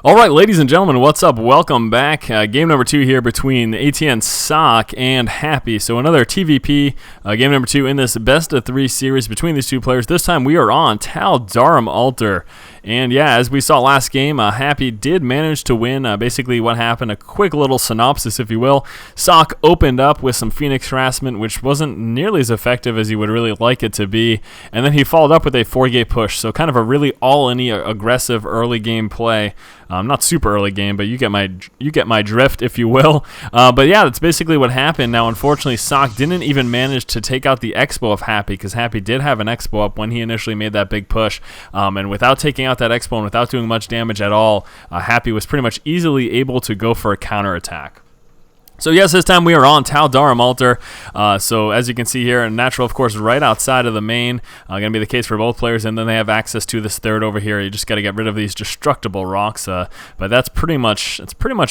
All right, ladies and gentlemen, what's up? Welcome back. Game number 2 here between ATN Socke and Happy. So another TVP, game number 2 in this best of 3 series between these two players. This time we are on Tal Darum Altar. And yeah, as we saw last game, Happy did manage to win. Basically what happened, a quick little synopsis, if you will. Socke opened up with some Phoenix harassment, which wasn't nearly as effective as he would really like it to be. And then he followed up with a 4-gate push. So kind of a really all-in aggressive early game play. Not super early game, but you get my drift, if you will. But yeah, that's basically what happened. Now, unfortunately, Socke didn't even manage to take out the Expo of Happy, because Happy did have an Expo up when he initially made that big push. And without taking out that Expo and without doing much damage at all, Happy was pretty much easily able to go for a counterattack. So yes, this time we are on Tal Darum Altar. So as you can see here, natural, of course, right outside of the main. Going to be the case for both players, and then they have access to this third over here. You just got to get rid of these destructible rocks. But that's pretty much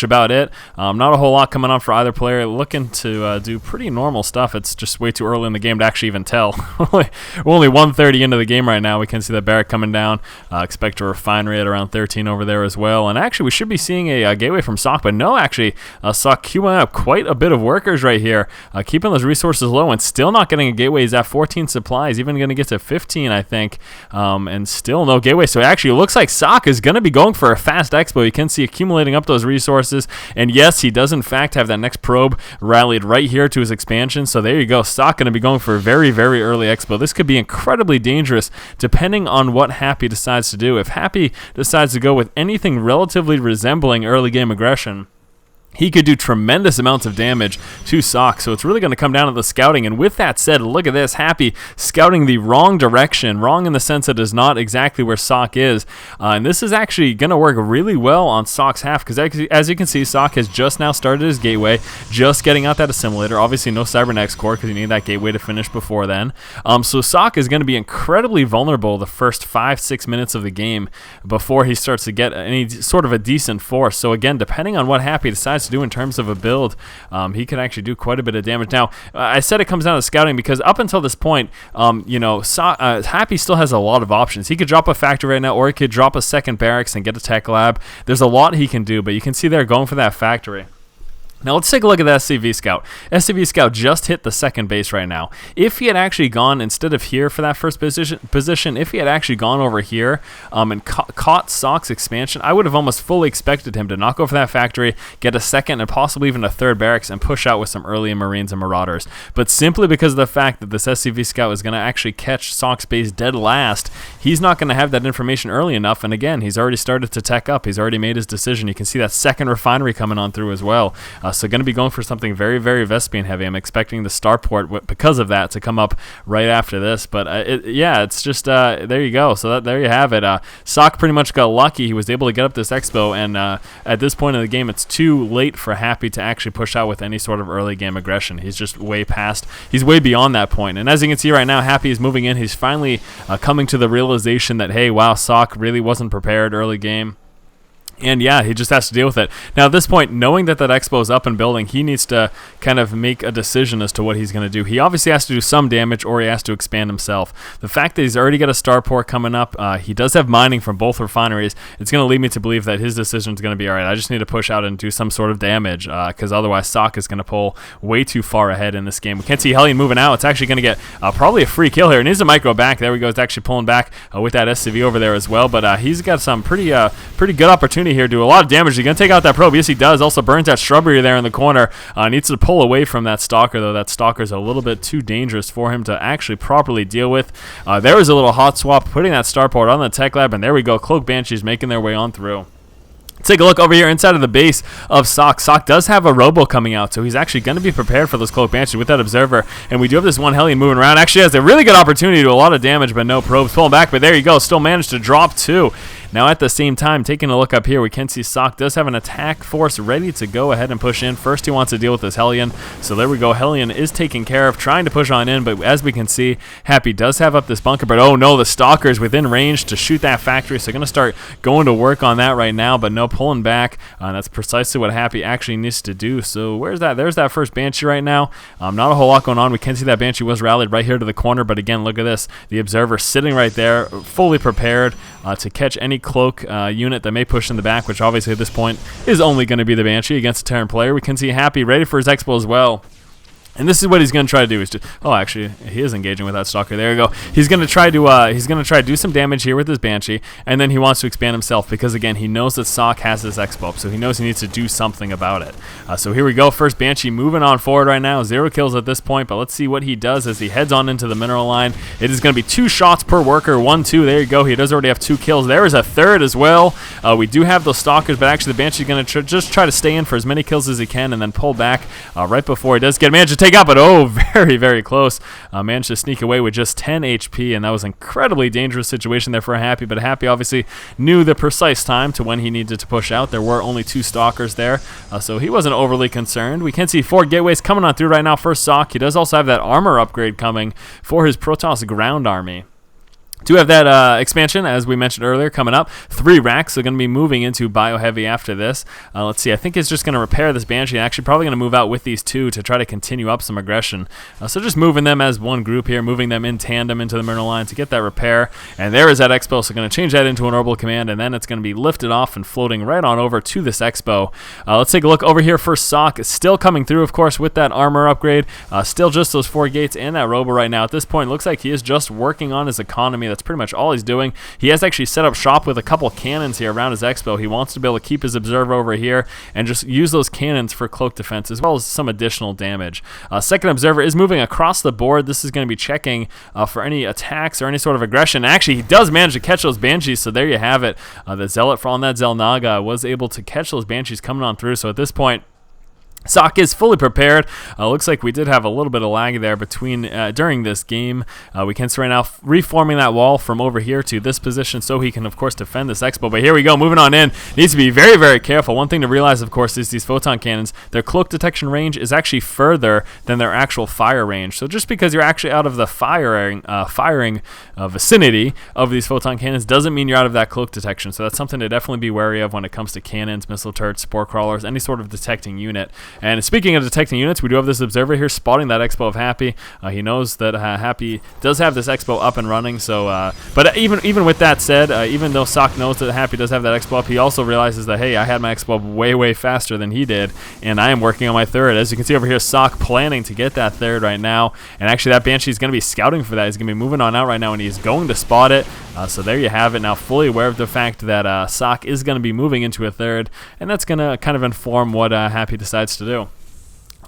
about it. Not a whole lot coming on for either player. Looking to do pretty normal stuff. It's just way too early in the game to actually even tell. We're only 1:30 into the game right now. We can see the barrack coming down. Expect a refinery at around 13 over there as well. And actually, we should be seeing a gateway from Socke, but no, actually, Socke queuing up quite a bit of workers right here, keeping those resources low and still not getting a gateway. He's at 14 supplies, even going to get to 15, I think, and still no gateway. So it actually looks like Socke is going to be going for a fast expo. You can see accumulating up those resources, and yes, he does in fact have that next probe rallied right here to his expansion. So there you go, Socke going to be going for a very, very early expo. This could be incredibly dangerous depending on what Happy decides to do. If Happy decides to go with anything relatively resembling early game aggression, he could do tremendous amounts of damage to Socke. So it's really going to come down to the scouting. And with that said, look at this. Happy scouting the wrong direction. Wrong in the sense that it is not exactly where Socke is. And this is actually going to work really well on Socke's half, because as you can see, Socke has just now started his gateway, just getting out that assimilator. Obviously no Cybernex core, because you need that gateway to finish before then. So Socke is going to be incredibly vulnerable the first 5-6 minutes of the game before he starts to get any sort of a decent force. So again, depending on what Happy decides to do in terms of a build, he can actually do quite a bit of damage. Now, I said it comes down to scouting, because up until this point, Happy still has a lot of options. He could drop a factory right now, or he could drop a second barracks and get a tech lab. There's a lot he can do, but you can see they're going for that factory. Now let's take a look at the SCV Scout. SCV Scout just hit the second base right now. If he had actually gone, instead of here for that first position, if he had actually gone over here and caught Socke's expansion, I would have almost fully expected him to not go for that factory, get a second and possibly even a third barracks, and push out with some early Marines and Marauders. But simply because of the fact that this SCV Scout is going to actually catch Socke's base dead last, he's not going to have that information early enough. And again, he's already started to tech up. He's already made his decision. You can see that second refinery coming on through as well. So going to be going for something very, very Vespian heavy. I'm expecting the starport, because of that, to come up right after this. But it's just, there you go. So there you have it. Socke pretty much got lucky. He was able to get up this expo, and at this point in the game, it's too late for Happy to actually push out with any sort of early game aggression. He's just way past, he's way beyond that point. And as you can see right now, Happy is moving in. He's finally coming to the realization that, hey, wow, Socke really wasn't prepared early game. And yeah, he just has to deal with it. Now at this point, knowing that expo is up and building, he needs to kind of make a decision as to what he's going to do. He obviously has to do some damage, or he has to expand himself. The fact that he's already got a starport coming up, he does have mining from both refineries. It's going to lead me to believe that his decision is going to be, all right, I just need to push out and do some sort of damage, because otherwise Socke is going to pull way too far ahead in this game. We can't see Hellion moving out. It's actually going to get probably a free kill here. It needs a micro back. There we go. It's actually pulling back with that SCV over there as well. But he's got some pretty good opportunity here to do a lot of damage. He's going to take out that probe. Yes, he does. Also burns that shrubbery there in the corner. Needs to pull away from that stalker, though. That stalker is a little bit too dangerous for him to actually properly deal with. There was a little hot swap, putting that starport on the tech lab, and there we go. Cloak Banshees making their way on through. Take a look over here inside of the base of Socke. Socke does have a robo coming out, so he's actually going to be prepared for those Cloak Banshees with that observer. And we do have this one Hellion moving around. Actually has a really good opportunity to do a lot of damage, but no probes pulling back. But there you go. Still managed to drop 2. Now at the same time, taking a look up here, we can see Socke does have an attack force ready to go ahead and push in. First he wants to deal with this Hellion. So there we go. Hellion is taken care of, trying to push on in, but as we can see, Happy does have up this bunker, but oh no, the Stalker is within range to shoot that factory, so going to start going to work on that right now, but no, pulling back. That's precisely what Happy actually needs to do. So where's that? There's that first Banshee right now. Not a whole lot going on. We can see that Banshee was rallied right here to the corner, but again, look at this. The Observer sitting right there, fully prepared to catch any any cloak unit that may push in the back, which obviously at this point is only going to be the Banshee against a Terran player. We can see Happy ready for his Expo as well. And this is what he's going to try to do. Is oh, actually, he is engaging with that Stalker. There you go. He's going to try to do some damage here with his Banshee, and then he wants to expand himself because again, he knows that Socke has this Expo, so he knows he needs to do something about it. So here we go. First Banshee moving on forward right now. 0 kills at this point, but let's see what he does as he heads on into the mineral line. It is going to be 2 shots per worker. 1, 2. There you go. He does already have 2 kills. There is a third as well. We do have those Stalkers, but actually the Banshee is going to just try to stay in for as many kills as he can, and then pull back right before he does manage to take out. But oh, very, very close. Managed to sneak away with just 10 HP, and that was an incredibly dangerous situation there for Happy, but Happy obviously knew the precise time to when he needed to push out. There were only 2 Stalkers there, so he wasn't overly concerned. We can see 4 gateways coming on through right now for Socke. He does also have that armor upgrade coming for his Protoss ground army. Do have that expansion, as we mentioned earlier, coming up. 3 racks are going to be moving into Bio-Heavy after this. Let's see. I think it's just going to repair this Banshee. Actually, probably going to move out with these 2 to try to continue up some aggression. So just moving them as one group here, moving them in tandem into the mineral line to get that repair. And there is that Expo. So going to change that into an orbital command, and then it's going to be lifted off and floating right on over to this Expo. Let's take a look over here for Socke. Still coming through, of course, with that armor upgrade. Still just those 4 gates and that robo right now. At this point, it looks like he is just working on his economy. That's pretty much all he's doing. He has actually set up shop with a couple cannons here around his Expo. He wants to be able to keep his observer over here and just use those cannons for cloak defense as well as some additional damage. Second observer is moving across the board. This is going to be checking for any attacks or any sort of aggression. Actually, he does manage to catch those Banshees, so there you have it. The Zealot on that Zelnaga was able to catch those Banshees coming on through, so at this point, Socke is fully prepared. Looks like we did have a little bit of lag there between during this game. We can see right now reforming that wall from over here to this position so he can, of course, defend this Expo. But here we go, moving on in. Needs to be very, very careful. One thing to realize, of course, is these photon cannons, their cloak detection range is actually further than their actual fire range. So just because you're actually out of the firing vicinity of these photon cannons doesn't mean you're out of that cloak detection. So that's something to definitely be wary of when it comes to cannons, missile turrets, spore crawlers, any sort of detecting unit. And speaking of detecting units, we do have this observer here spotting that Expo of Happy. He knows that Happy does have this Expo up and running. So, but even with that said, even though Socke knows that Happy does have that Expo up, he also realizes that, hey, I had my Expo up way, way faster than he did, and I am working on my third. As you can see over here, Socke planning to get that third right now. And actually, that Banshee is going to be scouting for that. He's going to be moving on out right now, and he's going to spot it. So there you have it. Now fully aware of the fact that Socke is going to be moving into a third, and that's going to kind of inform what Happy decides to do.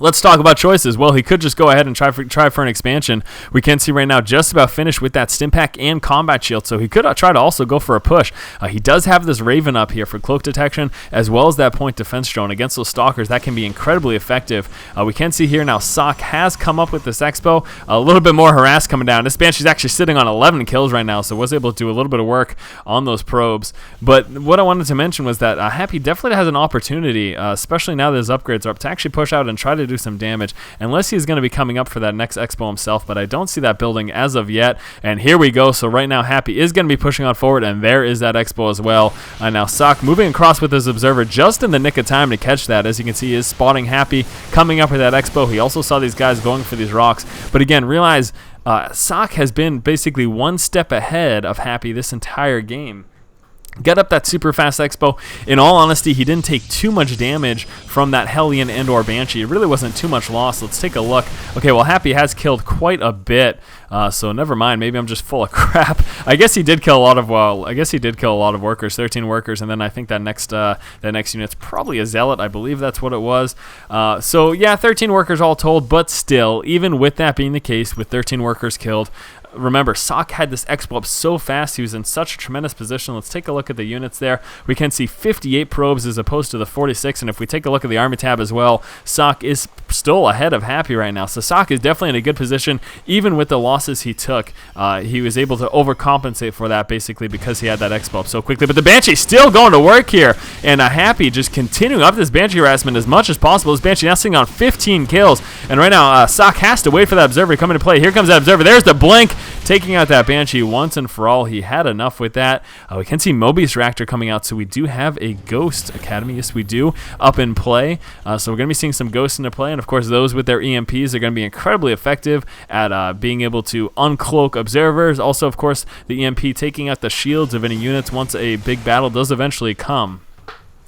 Let's talk about choices. Well, he could just go ahead and try for an expansion. We can see right now just about finished with that stim pack and combat shield, so he could try to also go for a push. He does have this Raven up here for cloak detection as well as that point defense drone against those Stalkers. That can be incredibly effective. We can see here now Socke has come up with this Expo. A little bit more harass coming down. This Banshee's actually sitting on 11 kills right now, so was able to do a little bit of work on those probes. But what I wanted to mention was that Happy definitely has an opportunity, especially now that his upgrades are up, to actually push out and try to do some damage, unless he's going to be coming up for that next Expo himself, but I don't see that building as of yet. And here we go. So right now Happy is going to be pushing on forward, and there is that Expo as well. Now Socke moving across with his observer just in the nick of time to catch that. As you can see, he is spotting Happy coming up with that Expo. He also saw these guys going for these rocks, but again, realize Socke has been basically one step ahead of Happy this entire game. Get up that super fast Expo. In all honesty, he didn't take too much damage from that Hellion and or Banshee. It really wasn't too much loss. Let's take a look. Okay, well, Happy has killed quite a bit, so never mind. Maybe I'm just full of crap. I guess he did kill a lot of workers, 13 workers, and then I think that next unit's probably a Zealot. I believe that's what it was. So yeah, 13 workers all told, but still, even with that being the case, with 13 workers killed, remember, Socke had this Expo up so fast. He was in such a tremendous position. Let's take a look at the units there. We can see 58 probes as opposed to the 46. And if we take a look at the Army tab as well, Socke is still ahead of Happy right now. So Socke is definitely in a good position. Even with the losses he took, he was able to overcompensate for that basically because he had that Expo up so quickly. But the Banshee still going to work here. And Happy just continuing up this Banshee harassment as much as possible. This Banshee now sitting on 15 kills. And right now, Socke has to wait for that Observer to come into play. Here comes that Observer. There's the blink. taking out that Banshee once and for all. He had enough with that. We can see Mobius Reactor coming out, so we do have a Ghost Academy. Yes, we do, up in play. So we're going to be seeing some Ghosts into play, and of course those with their EMPs are going to be incredibly effective at being able to uncloak observers. Also, of course, the EMP taking out the shields of any units once a big battle does eventually come.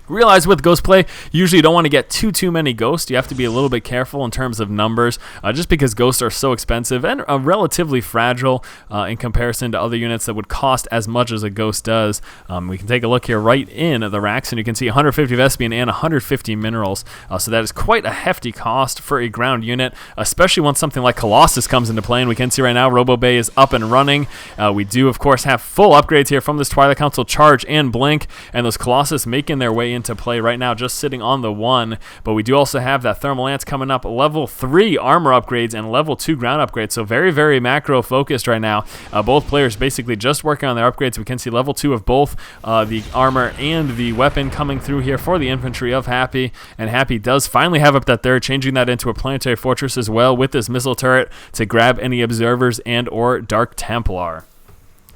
Realize with ghost play, you usually don't want to get too many ghosts. You have to be a little bit careful in terms of numbers, just because ghosts are so expensive and relatively fragile in comparison to other units that would cost as much as a ghost does. We can take a look here right in the racks, and you can see 150 Vespian and 150 minerals. So that is quite a hefty cost for a ground unit, especially once something like Colossus comes into play. And we can see right now Robo Bay is up and running. We do, of course, have full upgrades here from this Twilight Council, Charge and Blink, and those Colossus making their way into play right now, just sitting on the 1. But we do also have that Thermal Lance coming up, level 3 armor upgrades and level 2 ground upgrades. So very macro focused right now. Both players basically just working on their upgrades. We can see level 2 of both the armor and the weapon coming through here for the infantry of Happy. And Happy does finally have up that third, changing that into a planetary fortress as well with this missile turret to grab any observers and or Dark Templar.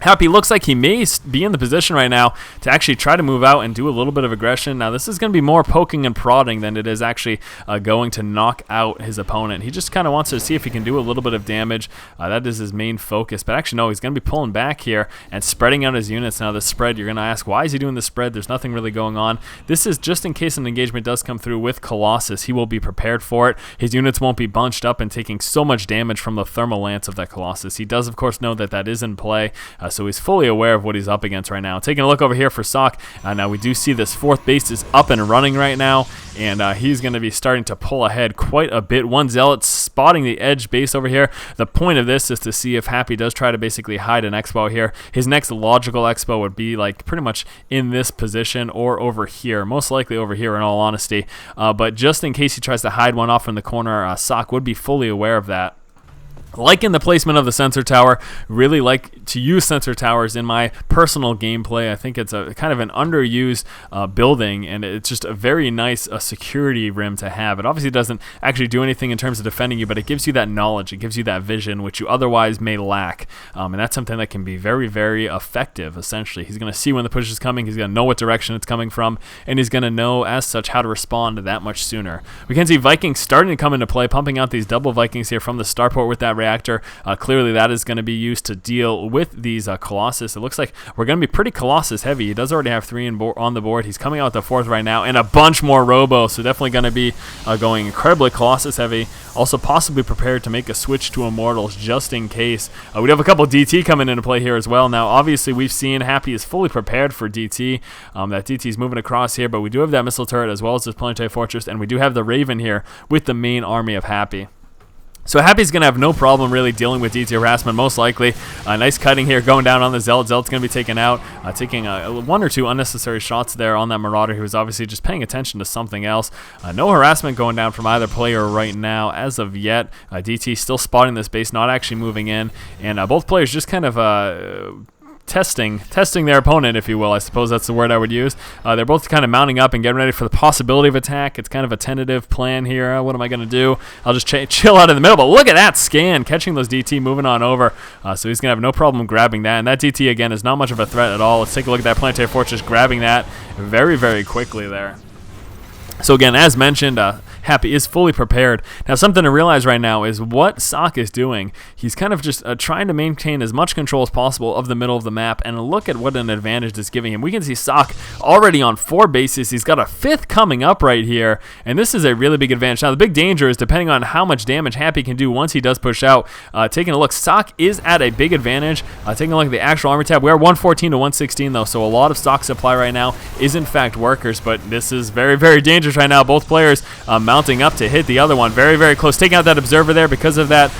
Happy looks like he may be in the position right now to actually try to move out and do a little bit of aggression. Now, this is going to be more poking and prodding than it is actually going to knock out his opponent. He just kind of wants to see if he can do a little bit of damage. That is his main focus. But actually, no, he's going to be pulling back here and spreading out his units. Now, the spread, you're going to ask, why is he doing the spread? There's nothing really going on. This is just in case an engagement does come through with Colossus. He will be prepared for it. His units won't be bunched up and taking so much damage from the Thermal Lance of that Colossus. He does, of course, know that that is in play. So he's fully aware of what he's up against right now. Taking a look over here for Socke, now we do see this 4th base is up and running right now, and he's going to be starting to pull ahead quite a bit. One Zealot spotting the edge base over here. The point of this is to see if Happy does try to basically hide an Expo here. His next logical Expo would be like pretty much in this position or over here, most likely over here in all honesty. But just in case he tries to hide one off in the corner, Socke would be fully aware of that. Liking the placement of the sensor tower, really like to use sensor towers in my personal gameplay. I think it's a kind of an underused building, and it's just a very nice security rim to have. It obviously doesn't actually do anything in terms of defending you, but it gives you that knowledge, it gives you that vision, which you otherwise may lack. And that's something that can be very effective, essentially. He's going to see when the push is coming, he's going to know what direction it's coming from, and he's going to know, as such, how to respond that much sooner. We can see Vikings starting to come into play, pumping out these double Vikings here from the starport with that reactor. Clearly that is going to be used to deal with these Colossus. It looks like we're going to be pretty Colossus heavy. He does already have 3 on the board. He's coming out with the 4th right now, and a bunch more Robo, so definitely going to be going incredibly Colossus heavy. Also possibly prepared to make a switch to Immortals just in case. We have a couple DT coming into play here as well. Now obviously we've seen Happy is fully prepared for DT. That DT is moving across here, but we do have that missile turret as well as this planetary fortress, and we do have the Raven here with the main army of Happy. So Happy's going to have no problem really dealing with DT harassment, most likely. Nice cutting here, going down on the Zealot. Zealot's going to be taken out, taking 1 or 2 unnecessary shots there on that Marauder, who was obviously just paying attention to something else. No harassment going down from either player right now as of yet. DT still spotting this base, not actually moving in, and both players just kind of testing their opponent, if you will. I suppose that's the word I would use. They're both kind of mounting up and getting ready for the possibility of attack. It's kind of a tentative plan here. What am I going to do? I'll just chill out in the middle. But look at that scan, catching those DT, moving on over. So he's going to have no problem grabbing that. And that DT, again, is not much of a threat at all. Let's take a look at that planetary fortress, grabbing that very quickly there. So again, as mentioned, Happy is fully prepared. Now, something to realize right now is what Socke is doing. He's kind of just trying to maintain as much control as possible of the middle of the map, and look at what an advantage this is giving him. We can see Socke already on 4 bases. He's got a 5th coming up right here, and this is a really big advantage. Now, the big danger is depending on how much damage Happy can do once he does push out. Taking a look, Socke is at a big advantage. Taking a look at the actual armor tab, we are 114 to 116 though, so a lot of stock supply right now is in fact workers, but this is very dangerous right now. Both players mounting up to hit the other one. Very close. Taking out that observer there because of that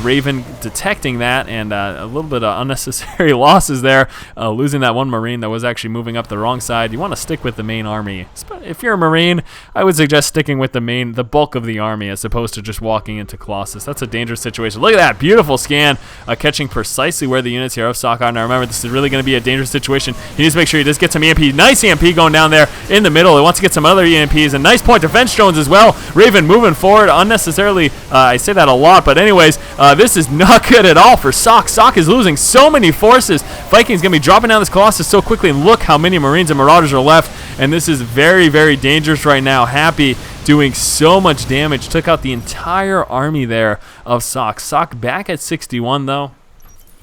Raven detecting that, and a little bit of unnecessary losses there. Losing that one Marine that was actually moving up the wrong side. You want to stick with the main army. If you're a Marine, I would suggest sticking with the bulk of the army as opposed to just walking into Colossus. That's a dangerous situation. Look at that. Beautiful scan. Catching precisely where the units here of Socke are. Now remember, this is really going to be a dangerous situation. He needs to make sure he just gets some EMP. Nice EMP going down there. in the middle. He wants to get some other EMPs, and nice point defense drones as well. Raven moving forward unnecessarily. I say that a lot, but anyways, this is not good at all for Socke. Socke is losing so many forces. Viking's going to be dropping down this Colossus so quickly, and look how many Marines and Marauders are left, and this is very, very dangerous right now. Happy doing so much damage. Took out the entire army there of Socke. Socke back at 61, though.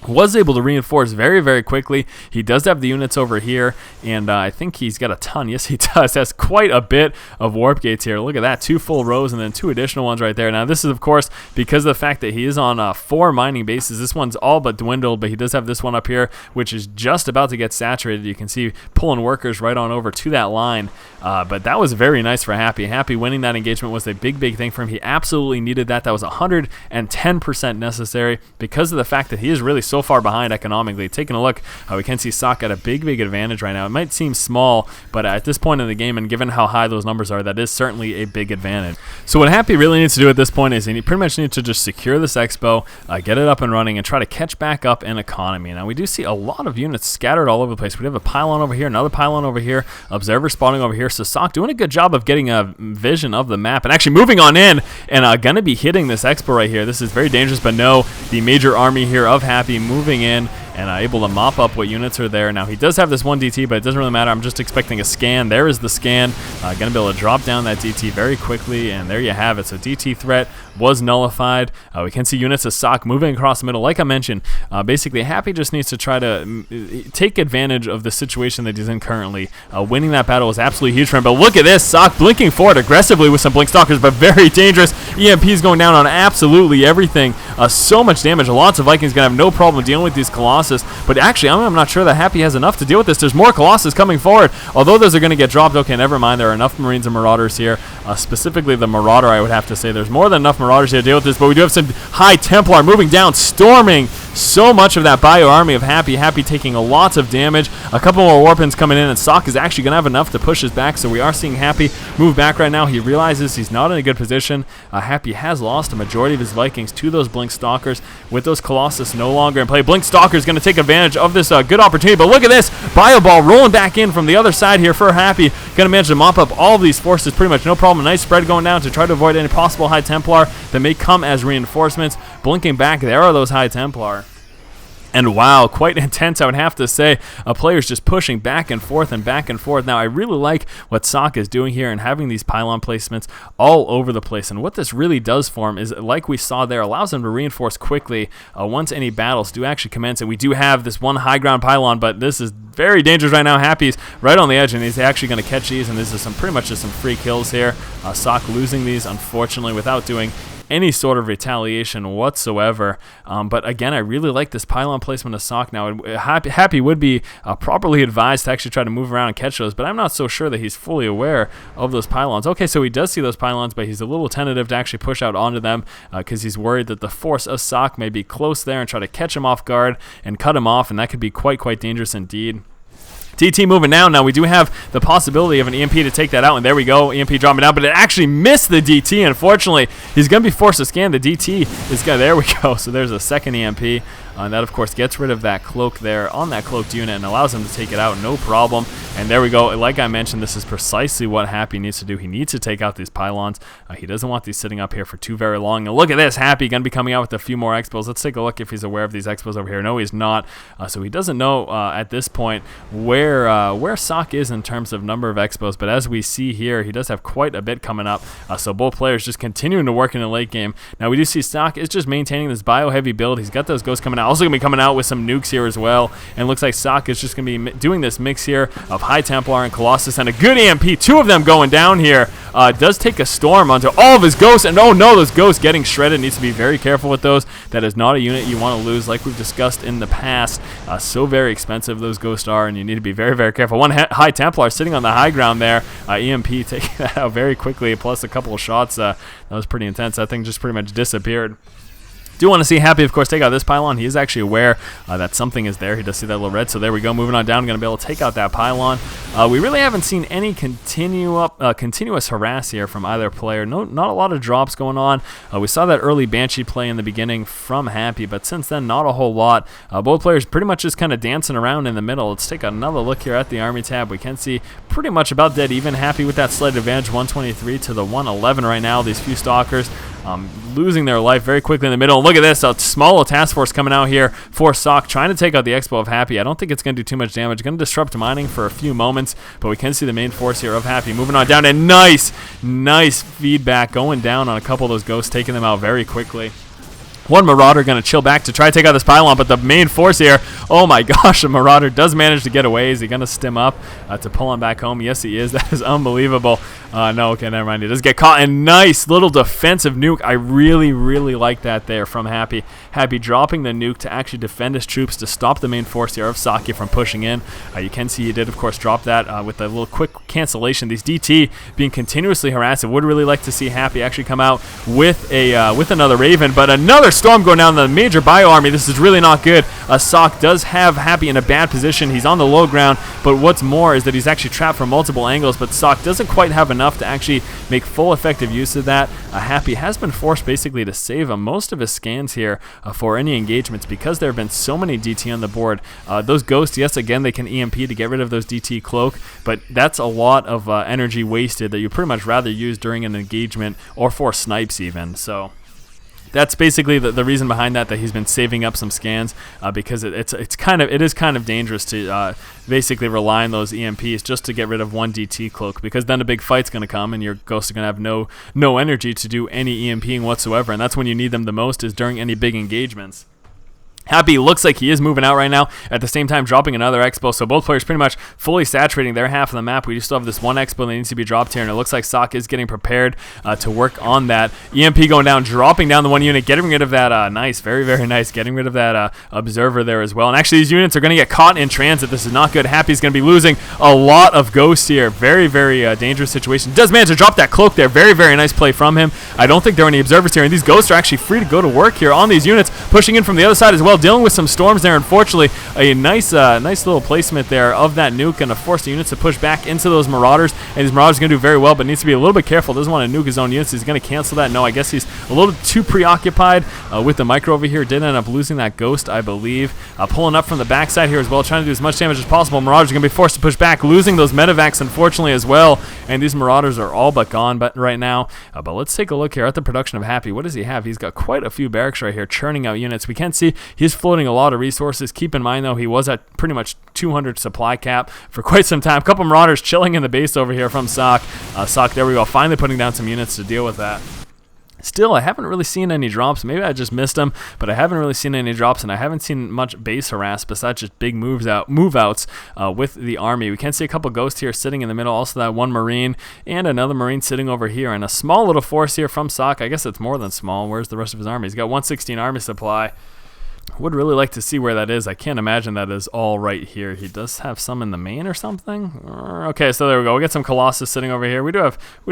Was able to reinforce very, very quickly. He does have the units over here, and I think he's got a ton. Yes, he does. Has quite a bit of warp gates here. Look at that. 2 full rows and then 2 additional ones right there. Now, this is, of course, because of the fact that he is on 4 mining bases. This one's all but dwindled, but he does have this one up here, which is just about to get saturated. You can see pulling workers right on over to that line. But that was very nice for Happy. Happy winning that engagement was a big, big thing for him. He absolutely needed that. That was 110% necessary because of the fact that he is really so far behind economically. Taking a look, we can see Socke at a big, big advantage right now. It might seem small, but at this point in the game, and given how high those numbers are, that is certainly a big advantage. So what Happy really needs to do at this point is he pretty much needs to just secure this expo, get it up and running, and try to catch back up in economy. Now, we do see a lot of units scattered all over the place. We have a pylon over here, another pylon over here, observer spawning over here. So Socke doing a good job of getting a vision of the map and actually moving on in and going to be hitting this expo right here. This is very dangerous, but no, the major army here of Happy moving in and able to mop up what units are there. Now, he does have this one DT, but it doesn't really matter. I'm just expecting a scan. There is the scan. Going to be able to drop down that DT very quickly, and there you have it. So DT threat was nullified. We can see units of Socke moving across the middle. Like I mentioned, basically, Happy just needs to try to take advantage of the situation that he's in currently. Winning that battle was absolutely huge for him. But look at this. Socke blinking forward aggressively with some Blink Stalkers, but very dangerous. EMPs going down on absolutely everything. So much damage. Lots of Vikings going to have no problem dealing with these Colossus. But actually, I'm not sure that Happy has enough to deal with this. There's more Colossus coming forward, although those are going to get dropped. Okay, never mind. There are enough Marines and Marauders here. Specifically the Marauder, I would have to say. There's more than enough Marauders here to deal with this, but we do have some High Templar moving down, storming so much of that bio army of Happy. Happy taking a lot of damage. A couple more Warpins coming in, and Socke is actually going to have enough to push his back, so we are seeing Happy move back right now. He realizes he's not in a good position. Happy has lost a majority of his Vikings to those Blink Stalkers. With those Colossus no longer in play, Blink Stalker is going to take advantage of this good opportunity, but look at this. Bio Ball rolling back in from the other side here for Happy. Going to manage to mop up all of these forces pretty much no problem. A nice spread going down to try to avoid any possible High Templar that may come as reinforcements. Blinking back, there are those High Templar. And wow, quite intense, I would have to say. Players just pushing back and forth and back and forth. Now, I really like what Socke is doing here and having these pylon placements all over the place. And what this really does for him is, like we saw there, allows him to reinforce quickly once any battles do actually commence. And we do have this one high ground pylon, but this is very dangerous right now. Happy's right on the edge, and he's actually going to catch these. And this is pretty much just some free kills here. Socke losing these, unfortunately, without doing any sort of retaliation whatsoever. But again, I really like this pylon placement of Socke now. Happy would be properly advised to actually try to move around and catch those, but I'm not so sure that he's fully aware of those pylons. Okay, so he does see those pylons, but he's a little tentative to actually push out onto them because he's worried that the force of Socke may be close there and try to catch him off guard and cut him off, and that could be quite dangerous indeed. TT moving down. Now we do have the possibility of an EMP to take that out, and there we go. EMP dropping down, but it actually missed the DT. Unfortunately, he's going to be forced to scan. The DT is going. There we go. So there's a second EMP. And that, of course, gets rid of that cloak there on that cloaked unit and allows him to take it out, no problem. And there we go. Like I mentioned, this is precisely what Happy needs to do. He needs to take out these pylons. He doesn't want these sitting up here for too very long. And look at this. Happy going to be coming out with a few more expos. Let's take a look if he's aware of these expos over here. No, he's not. So he doesn't know at this point where Socke is in terms of number of expos. But as we see here, he does have quite a bit coming up. So both players just continuing to work in the late game. Now we do see Socke is just maintaining this bio-heavy build. He's got those ghosts coming out. Also going to be coming out with some nukes here as well, and looks like Socke is just going to be doing this mix here of High Templar and Colossus, and a good EMP, 2 of them going down here. Does take a storm onto all of his ghosts, and oh no, those ghosts getting shredded. Needs to be very careful with those. That is not a unit you want to lose, like we've discussed in the past. So very expensive those ghosts are, and you need to be very careful. One High Templar sitting on the high ground there. EMP taking that out very quickly, plus a couple of shots. That was pretty intense. That thing just pretty much disappeared. Do want to see Happy, of course, take out this pylon. He is actually aware that something is there. He does see that little red, so there we go. Moving on down, going to be able to take out that pylon. We really haven't seen any continuous harass here from either player. Not a lot of drops going on. We saw that early Banshee play in the beginning from Happy, but since then, not a whole lot. Both players pretty much just kind of dancing around in the middle. Let's take another look here at the Army tab. We can see pretty much about dead even. Happy with that slight advantage, 123 to the 111 right now. These few stalkers losing their life very quickly in the middle. And look at this, a small little task force coming out here for Socke, trying to take out the Expo of Happy. I don't think it's going to do too much damage. Going to disrupt mining for a few moments, but we can see the main force here of Happy moving on down. And nice feedback going down on a couple of those ghosts, taking them out very quickly. One Marauder going to chill back to try to take out this pylon, but the main force here, oh my gosh, the Marauder does manage to get away. Is he going to stim up to pull him back home? Yes, he is. That is unbelievable. No, okay, never mind. He does get caught. And nice little defensive nuke. I really like that there from Happy. Happy dropping the nuke to actually defend his troops to stop the main force here of Socke from pushing in. You can see he did, of course, drop that with a little quick cancellation. These DT being continuously harassed. I would really like to see Happy actually come out with another Raven, but another storm going down the major bio army. This is really not good. Socke does have Happy in a bad position. He's on the low ground, but what's more is that he's actually trapped from multiple angles, but Socke doesn't quite have enough to actually make full effective use of that. Happy has been forced basically to save most of his scans here for any engagements because there have been so many DT on the board. Those ghosts, yes, again, they can EMP to get rid of those DT cloak, but that's a lot of energy wasted that you pretty much rather use during an engagement or for snipes even. So that's basically the reason behind that he's been saving up some scans because it is kind of dangerous to basically rely on those EMPs just to get rid of one DT cloak, because then a big fight's going to come and your ghosts are going to have no energy to do any EMPing whatsoever, and that's when you need them the most, is during any big engagements. Happy looks like he is moving out right now, at the same time dropping another Expo, so both players pretty much fully saturating their half of the map. We still have this one Expo that needs to be dropped here, and it looks like Socke is getting prepared to work on that. EMP going down, dropping down the one unit, getting rid of that, very nice, getting rid of that Observer there as well. And actually these units are going to get caught in transit. This is not good. Happy's going to be losing a lot of ghosts here. Very dangerous situation. Does manage to drop that cloak there. Very nice play from him. I don't think there are any Observers here, and these ghosts are actually free to go to work here on these units, pushing in from the other side as well. Dealing with some storms there, unfortunately. A nice little placement there of that nuke, and to force the units to push back into those Marauders, and these Marauders are going to do very well, but needs to be a little bit careful. Doesn't want to nuke his own units. He's going to cancel that. No, I guess he's a little too preoccupied with the micro over here. Did end up losing that ghost, I believe. Pulling up from the backside here as well, trying to do as much damage as possible. Marauders are going to be forced to push back, losing those medevacs, unfortunately, as well, and these Marauders are all but gone right now. But let's take a look here at the production of Happy. What does he have? He's got quite a few barracks right here, churning out units. We can see he's floating a lot of resources. Keep in mind, though, he was at pretty much 200 supply cap for quite some time. A couple Marauders chilling in the base over here from Socke. Socke, there we go, finally putting down some units to deal with that. Still, I haven't really seen any drops. Maybe I just missed them, but I haven't really seen any drops, and I haven't seen much base harass besides just big move outs with the army. We can see a couple ghosts here sitting in the middle, also that one Marine and another Marine sitting over here, and a small little force here from Socke. I guess it's more than small. Where's the rest of his army? He's got 116 army supply. Would really like to see where that is. I can't imagine that is all right here. He does have some in the main or something. Okay, so there we go. We got some Colossus sitting over here.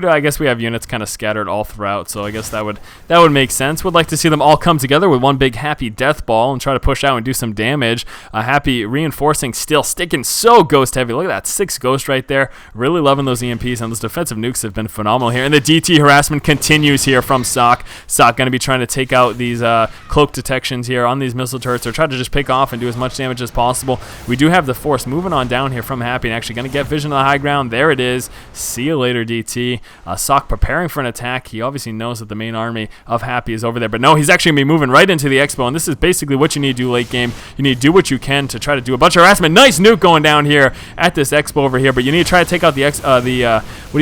I guess we have units kind of scattered all throughout, so I guess that would make sense. Would like to see them all come together with one big Happy death ball and try to push out and do some damage. Happy reinforcing, still sticking so ghost heavy. Look at that, 6 ghosts right there. Really loving those EMPs, and those defensive nukes have been phenomenal here. And the DT harassment continues here from Socke. Socke going to be trying to take out these cloak detections here on these missile turrets, or try to just pick off and do as much damage as possible. We do have the force moving on down here from Happy, and actually going to get vision of the high ground. There it is. See you later, DT. Socke preparing for an attack. He obviously knows that the main army of Happy is over there, but no, he's actually going to be moving right into the Expo, and this is basically what you need to do late game. You need to do what you can to try to do a bunch of harassment. Nice nuke going down here at this Expo over here, but you need to try to take out what do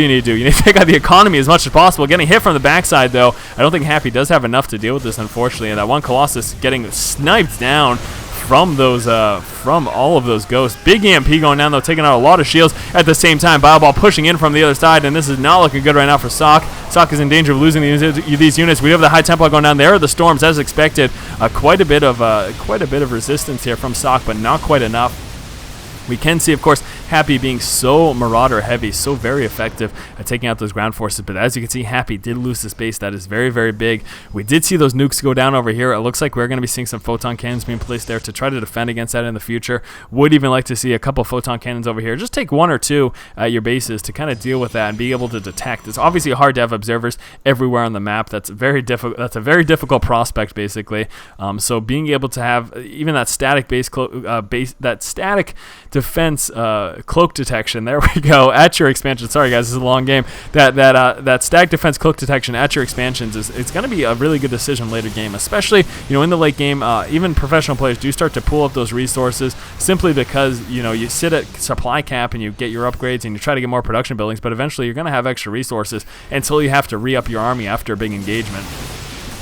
you need to do? You need to take out the economy as much as possible. Getting hit from the backside, though. I don't think Happy does have enough to deal with this, unfortunately, and that one Colossus getting sniped down from all of those ghosts. Big EMP going down, though, taking out a lot of shields at the same time. Bioball pushing in from the other side, and this is not looking good right now for Socke. Socke is in danger of losing these units. We have the high tempo going down. There are the storms, as expected. Quite a bit of resistance here from Socke, but not quite enough. We can see, of course, Happy being so Marauder heavy, so very effective at taking out those ground forces. But as you can see, Happy did lose this base. That is very, very big. We did see those nukes go down over here. It looks like we're going to be seeing some photon cannons being placed there to try to defend against that in the future. Would even like to see a couple photon cannons over here. Just take one or two at your bases to kind of deal with that and be able to detect. It's obviously hard to have observers everywhere on the map. That's very difficult. That's a very difficult prospect, basically. So being able to have even that static that static defense cloak detection, there we go, at your expansion. Sorry guys, this is a long game. That static defense cloak detection at your expansions it's going to be a really good decision later game, especially in the late game. Even professional players do start to pull up those resources simply because you sit at supply cap and you get your upgrades and you try to get more production buildings, but eventually you're going to have extra resources until you have to re-up your army after a big engagement.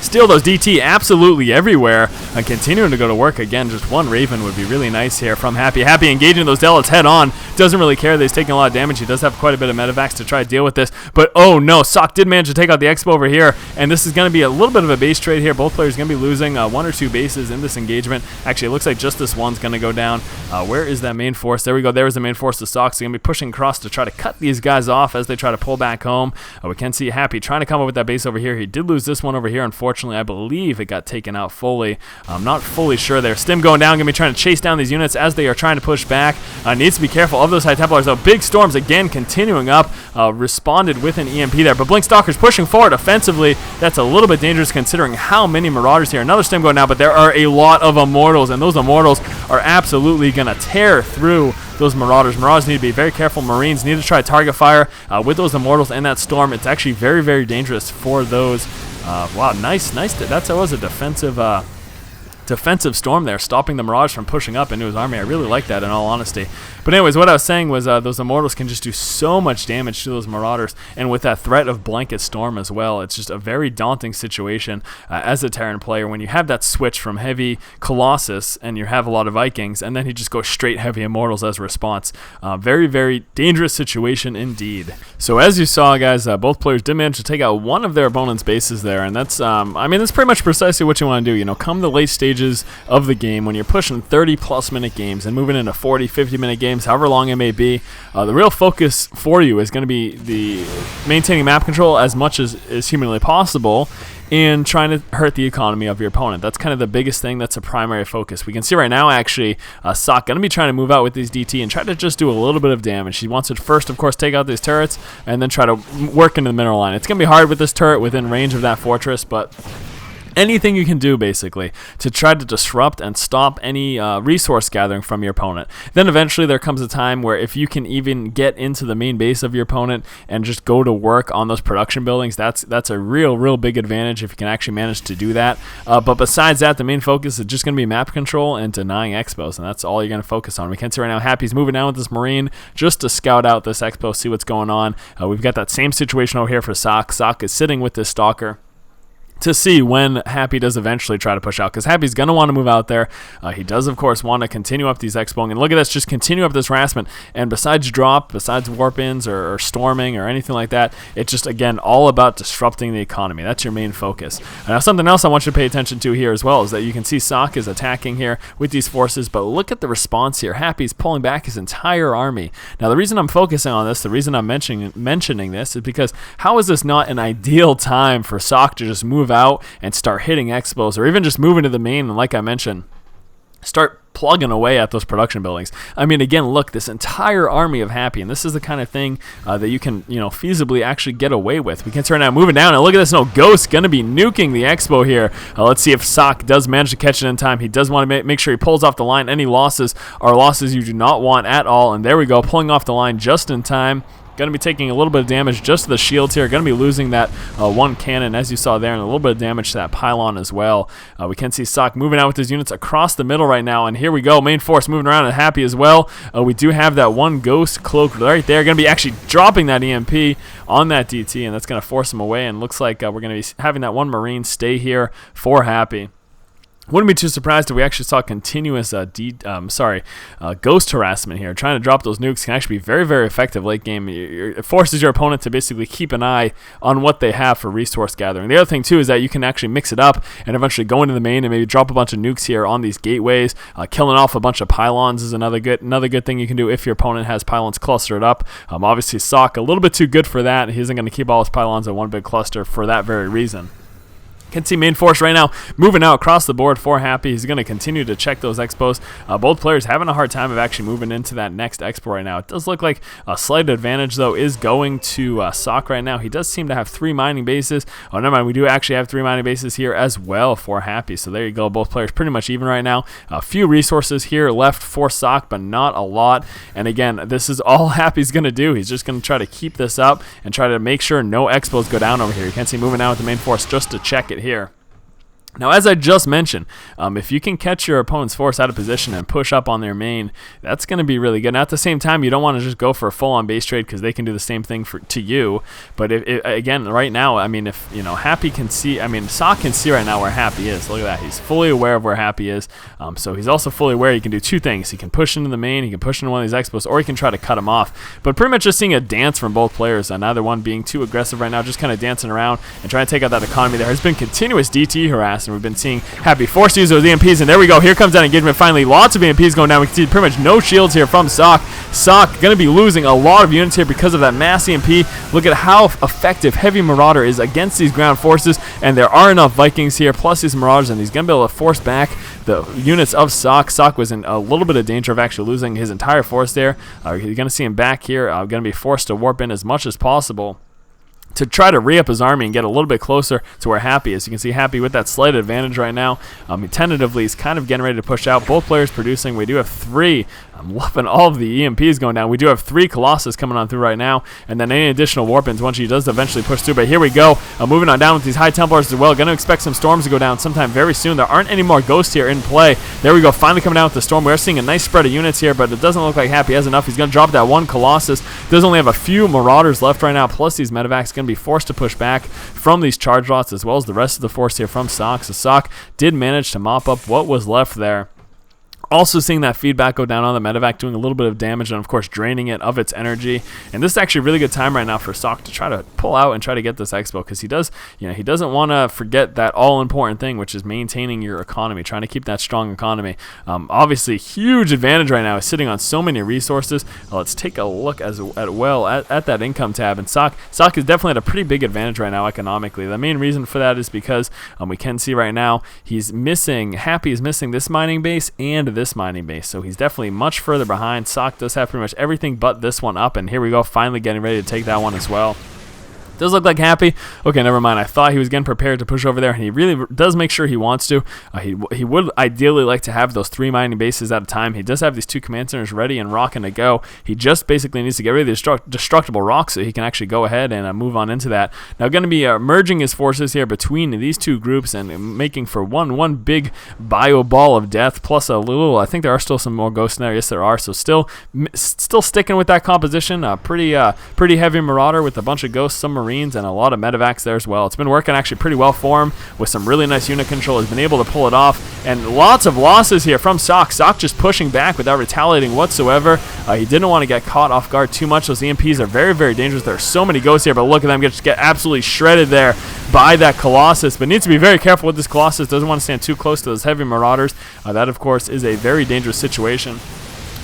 Still, those DT absolutely everywhere and continuing to go to work again. Just one Raven would be really nice here from Happy. Happy engaging those Zealots head on. Doesn't really care that he's taking a lot of damage. He does have quite a bit of medevacs to try to deal with this. But oh no, Socke did manage to take out the Expo over here. And this is going to be a little bit of a base trade here. Both players are going to be losing one or two bases in this engagement. Actually, it looks like just this one's going to go down. Where is that main force? There we go. There is the main force of Socke. So he's going to be pushing across to try to cut these guys off as they try to pull back home. We can see Happy trying to come up with that base over here. He did lose this one over here. Unfortunately, I believe it got taken out fully. I'm not fully sure there. Stim going down, going to be trying to chase down these units as they are trying to push back. Needs to be careful of those High Templars, though. Big storms again continuing up. Responded with an EMP there, but Blink Stalker's pushing forward offensively. That's a little bit dangerous considering how many Marauders here. Another Stim going down, but there are a lot of Immortals, and those Immortals are absolutely going to tear through those Marauders. Marauders need to be very careful. Marines need to try to target fire with those Immortals and that storm. It's actually very, very dangerous for those. Wow, nice. That was a defensive storm there, stopping the Mirage from pushing up into his army. I really like that, in all honesty. But anyways, what I was saying was those Immortals can just do so much damage to those Marauders, and with that threat of Blanket Storm as well, it's just a very daunting situation as a Terran player when you have that switch from heavy Colossus and you have a lot of Vikings, and then he just goes straight heavy Immortals as a response. Very, very dangerous situation indeed. So as you saw, guys, both players did manage to take out one of their opponent's bases there, and that's, that's pretty much precisely what you want to do. Come the late stages of the game when you're pushing 30-plus minute games and moving into 40, 50-minute games, however long it may be, the real focus for you is going to be the maintaining map control as much as is humanly possible and trying to hurt the economy of your opponent. That's kind of the biggest thing. That's a primary focus. We can see right now, actually, Socke going to be trying to move out with these DT and try to just do a little bit of damage. He wants to first, of course, take out these turrets and then try to work into the mineral line. It's going to be hard with this turret within range of that fortress, but anything you can do, basically, to try to disrupt and stop any resource gathering from your opponent. Then eventually there comes a time where if you can even get into the main base of your opponent and just go to work on those production buildings, that's a real big advantage if you can actually manage to do that. But besides that, the main focus is just going to be map control and denying expos, and that's all you're going to focus on. We can see right now Happy's moving down with this Marine just to scout out this expo, see what's going on. We've got that same situation over here for Socke. Socke is sitting with this Stalker to see when Happy does eventually try to push out, because Happy's going to want to move out there. He does, of course, want to continue up these expoing, and look at this, just continue up this harassment, and besides drop, besides warp-ins or storming or anything like that, it's just, again, all about disrupting the economy. That's your main focus. Now, something else I want you to pay attention to here as well is that you can see Socke is attacking here with these forces, but look at the response here. Happy's pulling back his entire army. Now, the reason I'm focusing on this, the reason I'm mentioning this is because how is this not an ideal time for Socke to just move out and start hitting expos, or even just move into the main and, like I mentioned, start plugging away at those production buildings. I mean, again, look, this entire army of Happy, and this is the kind of thing that you can, feasibly actually get away with. We can turn out moving down, and look at this, no, Ghost going to be nuking the expo here. Let's see if Socke does manage to catch it in time. He does want to make sure he pulls off the line. Any losses are losses you do not want at all, and there we go, pulling off the line just in time. Going to be taking a little bit of damage just to the shields here. Going to be losing that one cannon, as you saw there, and a little bit of damage to that pylon as well. We can see Socke moving out with his units across the middle right now, and here we go. Main force moving around and Happy as well. We do have that one Ghost cloak right there. Going to be actually dropping that EMP on that DT, and that's going to force him away, and looks like we're going to be having that one Marine stay here for Happy. Wouldn't be too surprised if we actually saw continuous ghost harassment here. Trying to drop those nukes can actually be very, very effective late game. It forces your opponent to basically keep an eye on what they have for resource gathering. The other thing, too, is that you can actually mix it up and eventually go into the main and maybe drop a bunch of nukes here on these gateways. Killing off a bunch of pylons is another good thing you can do if your opponent has pylons clustered up. Obviously, Socke, a little bit too good for that. He isn't going to keep all his pylons in one big cluster for that very reason. Can see main force right now moving out across the board for Happy. He's going to continue to check those expos. Both players having a hard time of actually moving into that next expo right now. It does look like a slight advantage, though, is going to Socke right now. He does seem to have 3 mining bases. Oh, never mind. We do actually have 3 mining bases here as well for Happy. So there you go. Both players pretty much even right now. A few resources here left for Socke, but not a lot. And again, this is all Happy's going to do. He's just going to try to keep this up and try to make sure no expos go down over here. You can see moving out with the main force just to check it here. Now, as I just mentioned, if you can catch your opponent's force out of position and push up on their main, that's going to be really good. Now, at the same time, you don't want to just go for a full-on base trade because they can do the same thing to you. But again, right now, I mean, if Happy can see, Socke can see right now where Happy is. Look at that; he's fully aware of where Happy is. So he's also fully aware he can do 2 things: he can push into the main, he can push into one of these expos, or he can try to cut him off. But pretty much just seeing a dance from both players, and neither one being too aggressive right now, just kind of dancing around and trying to take out that economy. There has been continuous DT harass, and we've been seeing Happy forced to use those EMPs, and there we go. Here comes that engagement finally. Lots of EMPs going down. We can see pretty much no shields here from Socke. Socke going to be losing a lot of units here because of that mass EMP. Look at how effective Heavy Marauder is against these ground forces, and there are enough Vikings here, plus these Marauders, and he's going to be able to force back the units of Socke. Socke was in a little bit of danger of actually losing his entire force there. You're going to see him back here. Going to be forced to warp in as much as possible to try to re-up his army and get a little bit closer to where Happy is. You can see Happy with that slight advantage right now. Tentatively, he's kind of getting ready to push out. Both players producing. We do have 3. I'm loving all of the EMPs going down. We do have 3 Colossus coming on through right now, and then any additional warp-ins once he does eventually push through. But here we go. Moving on down with these High Templars as well. Going to expect some storms to go down sometime very soon. There aren't any more ghosts here in play. There we go. Finally coming down with the storm. We're seeing a nice spread of units here, but it doesn't look like Happy has enough. He's going to drop that 1 Colossus. Does only have a few Marauders left right now, plus these Medevacs going to be forced to push back from these charge lots as well as the rest of the force here from Socke. So Socke did manage to mop up what was left there. Also seeing that feedback go down on the medevac, doing a little bit of damage and, of course, draining it of its energy. And this is actually a really good time right now for Socke to try to pull out and try to get this expo, because he doesn't want to forget that all-important thing, which is maintaining your economy, trying to keep that strong economy. Obviously, huge advantage right now is sitting on so many resources. Let's take a look at that income tab. And Socke is definitely at a pretty big advantage right now economically. The main reason for that is because we can see right now Happy is missing this mining base and this mining base, so he's definitely much further behind. Socke does have pretty much everything but this one up, and here we go, finally getting ready to take that one as well. Does look like Happy. Okay, never mind. I thought he was getting prepared to push over there, and he really does make sure he wants to. He would ideally like to have those 3 mining bases at a time. He does have these 2 command centers ready and rocking to go. He just basically needs to get rid of the destructible rocks so he can actually go ahead and move on into that. Now, going to be merging his forces here between these 2 groups and making for one big bio ball of death, plus a little, I think there are still some more ghosts in there. Yes, there are. So still sticking with that composition. Pretty heavy Marauder with a bunch of ghosts, some Marines, and a lot of medevacs there as well. It's been working actually pretty well for him with some really nice unit control. He's been able to pull it off, and lots of losses here from Socke. Socke just pushing back without retaliating whatsoever. He didn't want to get caught off guard too much. Those EMPs are very, very dangerous. There are so many ghosts here, but look at them just get absolutely shredded there by that Colossus. But needs to be very careful with this Colossus. Doesn't want to stand too close to those heavy Marauders. That, of course, is a very dangerous situation.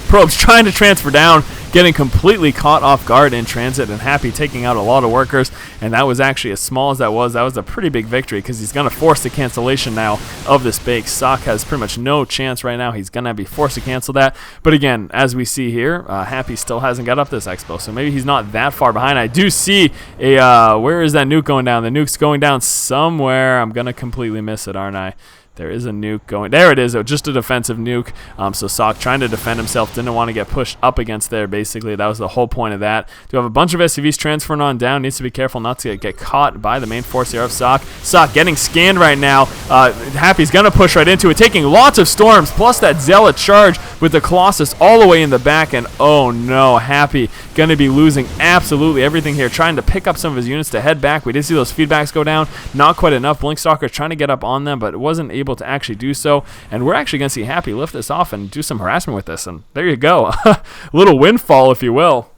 Probes trying to transfer down, getting completely caught off guard in transit, and Happy taking out a lot of workers. And that was actually, as small as that was a pretty big victory, because he's going to force the cancellation now of this base. Socke has pretty much no chance right now. He's going to be forced to cancel that. But again, as we see here, Happy still hasn't got up this expo, so maybe he's not that far behind. I do see where is that nuke going down? The nuke's going down somewhere. I'm going to completely miss it, aren't I? There is a nuke going. There it is. Just a defensive nuke. So Socke trying to defend himself. Didn't want to get pushed up against there, basically. That was the whole point of that. Do have a bunch of SCVs transferring on down. Needs to be careful not to get caught by the main force here of Socke. Socke getting scanned right now. Happy's going to push right into it, taking lots of storms, plus that Zealot charge. with the Colossus all the way in the back, and oh no, Happy going to be losing absolutely everything here, trying to pick up some of his units to head back. We did see those feedbacks go down, not quite enough. Blinkstalker trying to get up on them, but wasn't able to actually do so, and we're actually going to see Happy lift this off and do some harassment with this, and there you go. A little windfall, if you will.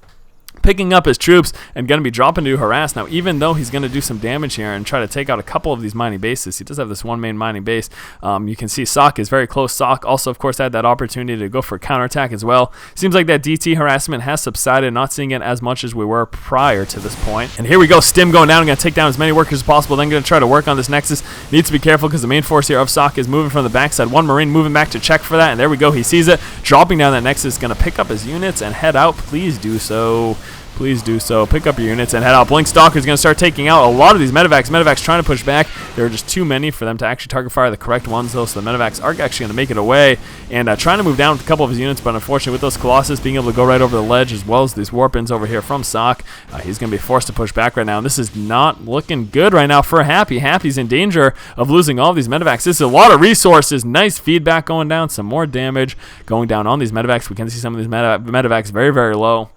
Picking up his troops and going to be dropping to harass. Now, even though he's going to do some damage here and try to take out a couple of these mining bases, he does have this one main mining base. You can see Socke is very close. Socke also, of course, had that opportunity to go for a counterattack as well. Seems like that DT harassment has subsided, not seeing it as much as we were prior to this point. And here we go, Stim going down, going to take down as many workers as possible, then going to try to work on this Nexus. Needs to be careful because the main force here of Socke is moving from the backside. One Marine moving back to check for that, and there we go, he sees it. Dropping down that Nexus, going to pick up his units and head out. Please do so. Please do so. Pick up your units and head out. Blinkstalker is going to start taking out a lot of these medevacs. Medevacs trying to push back. There are just too many for them to actually target fire the correct ones, though, so the medevacs are actually going to make it away. And trying to move down with a couple of his units, but unfortunately with those Colossus being able to go right over the ledge, as well as these warp-ins over here from Socke, he's going to be forced to push back right now. And this is not looking good right now for Happy. Happy's in danger of losing all of these medevacs. This is a lot of resources. Nice feedback going down. Some more damage going down on these medevacs. We can see some of these medevacs very, very low.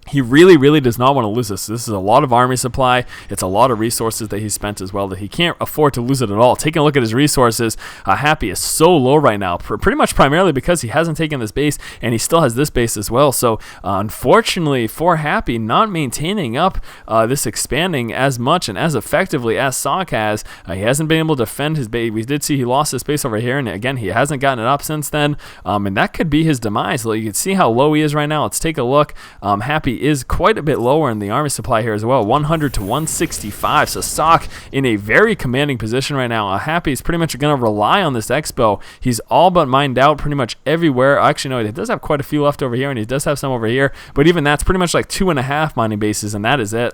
He really, really does not want to lose this. This is a lot of army supply. It's a lot of resources that he spent as well that he can't afford to lose it at all. Taking a look at his resources, Happy is so low right now, pretty much primarily because he hasn't taken this base, and he still has this base as well. So unfortunately for Happy, not maintaining up this expanding as much and as effectively as Socke has, he hasn't been able to defend his base. We did see he lost his base over here, and again, he hasn't gotten it up since then, and that could be his demise. You can see how low he is right now. Let's take a look. Happy is quite a bit lower in the army supply here as well, 100 to 165. So Socke in a very commanding position right now. Happy is pretty much going to rely on this expo. He's all but mined out pretty much everywhere. Actually, no, he does have quite a few left over here, and he does have some over here, but even that's pretty much like 2.5 mining bases, and that is it.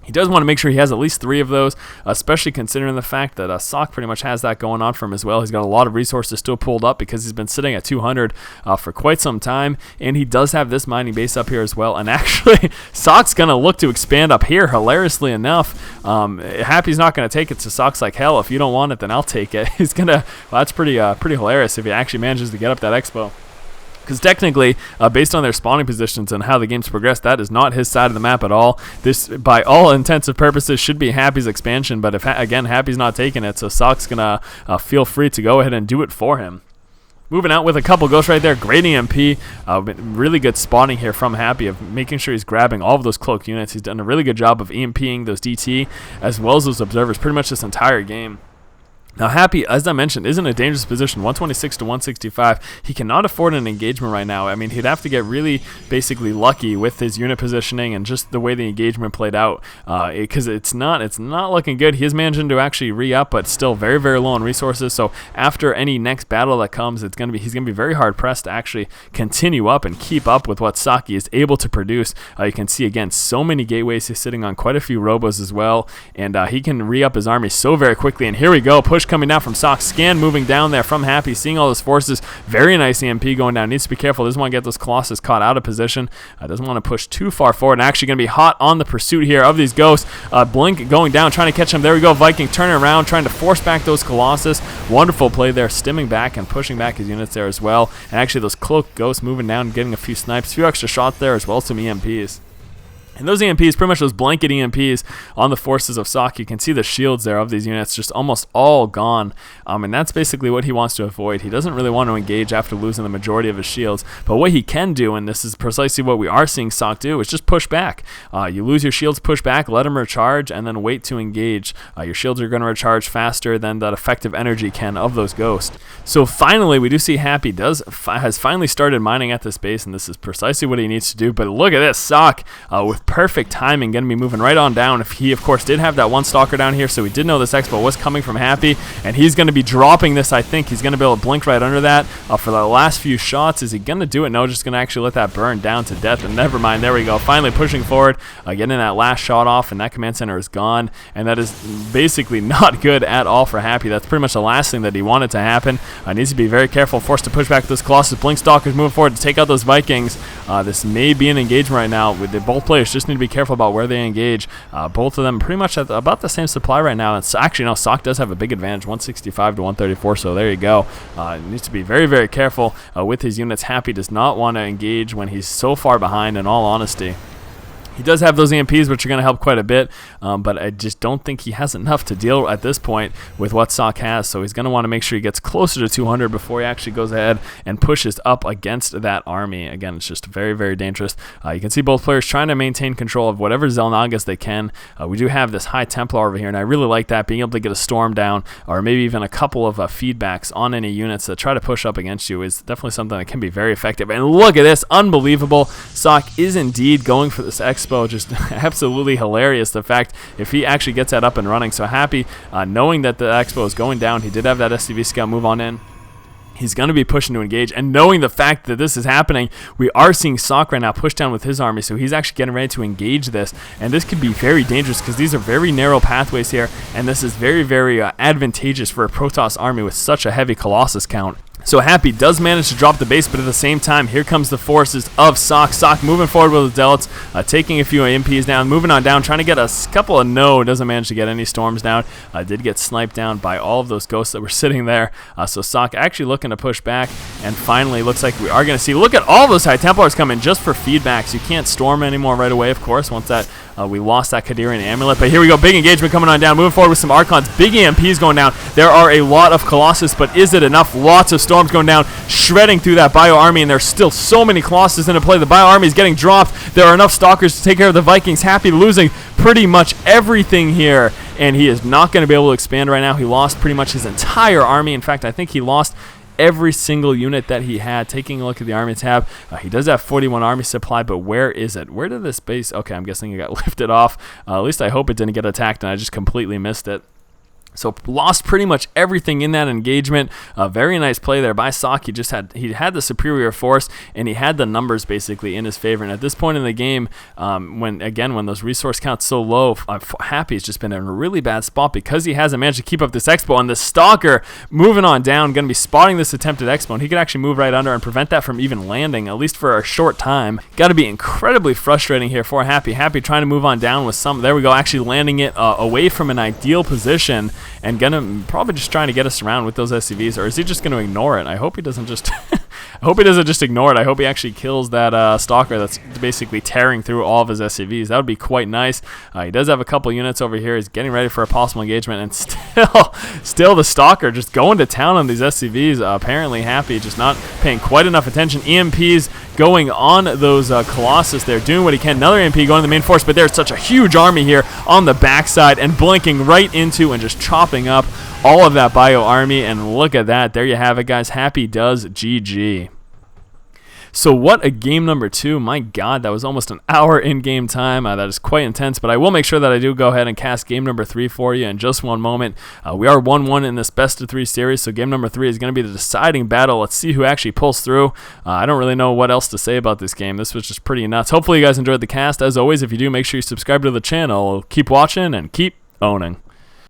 He does want to make sure he has at least 3 of those, especially considering the fact that Socke pretty much has that going on for him as well. He's got a lot of resources still pulled up because he's been sitting at 200 for quite some time, and he does have this mining base up here as well. And actually, Socke's going to look to expand up here, hilariously enough. Happy's not going to take it, so Socke's like, hell, if you don't want it, then I'll take it. He's going to, well, that's pretty hilarious if he actually manages to get up that expo. Because technically, based on their spawning positions and how the game's progressed, that is not his side of the map at all. This, by all intents and purposes, should be Happy's expansion, but if again, Happy's not taking it, so Socke's going to feel free to go ahead and do it for him. Moving out with a couple ghosts right there. Great EMP. Really good spawning here from Happy of making sure he's grabbing all of those cloak units. He's done a really good job of EMPing those DT as well as those observers pretty much this entire game. Now, Happy, as I mentioned, is in a dangerous position, 126 to 165. He cannot afford an engagement right now. I mean, he'd have to get really basically lucky with his unit positioning and just the way the engagement played out, because it's not looking good. He is managing to actually re-up, but still very, very low on resources. So after any next battle that comes, he's gonna be very hard pressed to actually continue up and keep up with what Socke is able to produce. You can see again so many gateways. He's sitting on quite a few robos as well, and he can re-up his army so very quickly. And here we go, push coming down from Socke. Scan moving down there from Happy, seeing all those forces. Very nice EMP going down. Needs to be careful. Doesn't want to get those Colossus caught out of position. Doesn't want to push too far forward. And actually going to be hot on the pursuit here of these ghosts. Blink going down, trying to catch them. There we go. Viking turning around, trying to force back those Colossus. Wonderful play there, stimming back and pushing back his units there as well. And actually those cloaked ghosts moving down, getting a few snipes, a few extra shots there as well as some EMPs. And those EMPs, pretty much those blanket EMPs on the forces of Socke, you can see the shields there of these units just almost all gone. And that's basically what he wants to avoid. He doesn't really want to engage after losing the majority of his shields. But what he can do, and this is precisely what we are seeing Socke do, is just push back. You lose your shields, push back, let them recharge, and then wait to engage. Your shields are going to recharge faster than that effective energy can of those ghosts. So finally, we do see Happy has finally started mining at this base, and this is precisely what he needs to do. But look at this, Socke with perfect timing, going to be moving right on down. If he, of course, did have that one stalker down here, so we did know this expo was coming from Happy, and he's going to be dropping this, I think. He's going to be able to blink right under that for the last few shots. Is he going to do it? No, just going to actually let that burn down to death, and never mind. There we go. Finally pushing forward, getting that last shot off, and that command center is gone, and that is basically not good at all for Happy. That's pretty much the last thing that he wanted to happen. Needs to be very careful, forced to push back those Colossus. Blink Stalkers moving forward to take out those Vikings. This may be an engagement right now. Both players just need to be careful about where they engage. Both of them pretty much at about the same supply right now. It's actually, no, Socke does have a big advantage, 165 to 134, so there you go. Needs to be very, very careful with his units. Happy does not want to engage when he's so far behind, in all honesty. He does have those EMPs, which are going to help quite a bit, but I just don't think he has enough to deal at this point with what Socke has, so he's going to want to make sure he gets closer to 200 before he actually goes ahead and pushes up against that army. Again, it's just very, very dangerous. You can see both players trying to maintain control of whatever Xel'Nagas they can. We do have this High Templar over here, and I really like that, being able to get a storm down, or maybe even a couple of feedbacks on any units that try to push up against you is definitely something that can be very effective. And look at this, unbelievable. Socke is indeed going for this Expo. Just absolutely hilarious, the fact if he actually gets that up and running. So Happy, knowing that the Expo is going down, he did have that SCV scout move on in. He's going to be pushing to engage, and knowing the fact that this is happening, we are seeing Socke right now push down with his army, so he's actually getting ready to engage this, and this could be very dangerous because these are very narrow pathways here, and this is very, very advantageous for a Protoss army with such a heavy Colossus count. So Happy does manage to drop the base, but at the same time, here comes the forces of Socke. Socke moving forward with the Zealots, taking a few MPs down, moving on down, trying to get a couple of doesn't manage to get any storms down. Did get sniped down by all of those ghosts that were sitting there. So Socke actually looking to push back, and finally looks like we are going to see, look at all those High Templars coming just for feedbacks. You can't storm anymore right away, of course, once that we lost that Kadirian amulet. But here we go, big engagement coming on down, moving forward with some Archons, big EMPs going down. There are a lot of Colossus, but is it enough? Lots of storms going down, shredding through that Bio army, and there's still so many Colossus into play. The Bio army is getting dropped. There are enough Stalkers to take care of the Vikings. Happy losing pretty much everything here, and he is not going to be able to expand right now. He lost pretty much his entire army. In fact, I think he lost every single unit that he had. Taking a look at the army tab, he does have 41 army supply, but where is it? Where did this base? Okay, I'm guessing it got lifted off. At least I hope it didn't get attacked and I just completely missed it. So lost pretty much everything in that engagement. Very nice play there by Socke. He had the superior force, and he had the numbers basically in his favor. And at this point in the game, when those resource counts so low, Happy's just been in a really bad spot because he hasn't managed to keep up this Expo. And the Stalker moving on down, going to be spotting this attempted Expo, and he could actually move right under and prevent that from even landing, at least for a short time. Got to be incredibly frustrating here for Happy. Happy trying to move on down with some. There we go, actually landing it away from an ideal position, and gonna probably just trying to get us around with those SCVs. Or is he just going to ignore it? I hope he doesn't just I hope he doesn't just ignore it. I hope he actually kills that Stalker that's basically tearing through all of his SCVs. That would be quite nice. He does have a couple units over here. He's getting ready for a possible engagement, and still the Stalker just going to town on these SCVs. Apparently Happy just not paying quite enough attention. EMPs going on those Colossus. They're doing what he can. Another EMP going to the main force, but there's such a huge army here on the backside and blinking right into and just chopping up all of that Bio army. And look at that. There you have it, guys. Happy does GG. So what a game number 2. My God, that was almost an hour in game time. That is quite intense, but I will make sure that I do go ahead and cast game number 3 for you in just one moment. We are 1-1 in this best of 3 series, so game number 3 is going to be the deciding battle. Let's see who actually pulls through. I don't really know what else to say about this game. This was just pretty nuts. Hopefully you guys enjoyed the cast. As always, if you do, make sure you subscribe to the channel. Keep watching and keep owning.